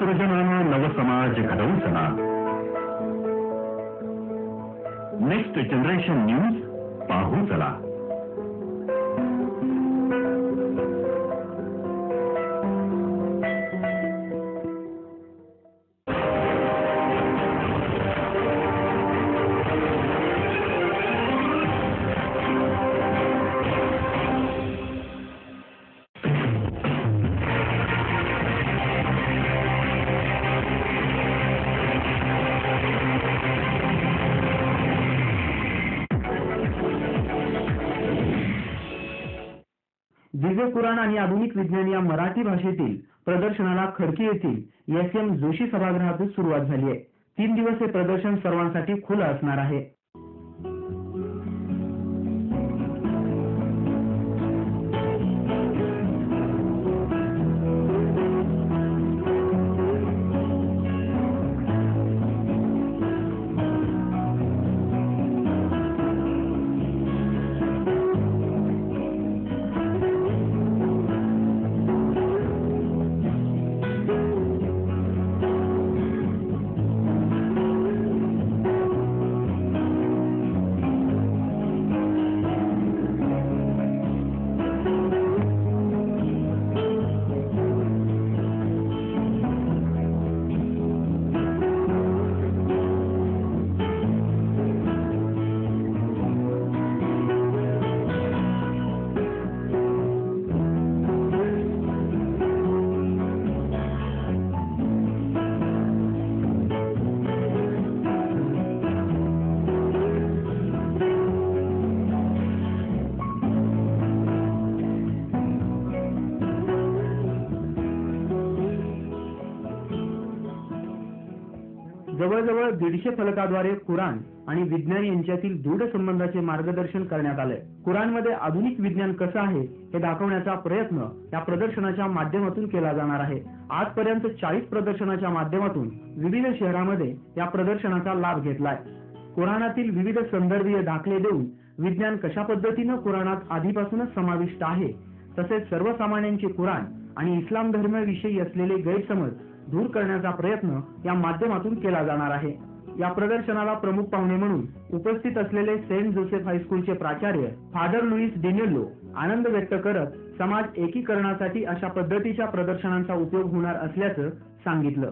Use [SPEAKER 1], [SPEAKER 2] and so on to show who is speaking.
[SPEAKER 1] नवसृजनानं नवसमाज घडवून next generation news पाहू चला।
[SPEAKER 2] दिव्य पुराण आणि आधुनिक विज्ञान या मराठी भाषेतील प्रदर्शनाला खडकी येथील एस.एम. जोशी सभागृहातून सुरुवात झाली आहे। 3 दिवस हे प्रदर्शन सर्वांसाठी खुलं असणार आहे। जवळजवळ 150 फलकाद्वारे कुराण आणि विज्ञान यांच्यातील दृढ संबंधाचे मार्गदर्शन करण्यात आले। कुराणमध्ये आधुनिक विज्ञान कसं आहे हे दाखवण्याचा प्रयत्न या प्रदर्शनाच्या माध्यमातून केला जाणार आहे। आजपर्यंत 40 प्रदर्शनाच्या माध्यमातून विविध शहरांमध्ये या प्रदर्शनाचा लाभ घेतलाय। कुराणातील विविध संदर्भीय दाखले देऊन विज्ञान कशा पद्धतीने कुराणात आधीपासूनच समाविष्ट आहे, तसेच सर्वसामान्यांचे कुराण आणि इस्लाम धर्माविषयी असलेले गैरसमज दूर करण्याचा प्रयत्न या माध्यमातून केला जाणार आहे। या प्रदर्शनाला प्रमुख पाहुणे म्हणून उपस्थित असलेले सेंट जोसेफ हायस्कूलचे प्राचार्य फादर लुईस डिनेल्लो आनंद व्यक्त करत समाज एकीकरणासाठी अशा पद्धतीच्या प्रदर्शनांचा उपयोग होणार असल्याचं सांगितलं।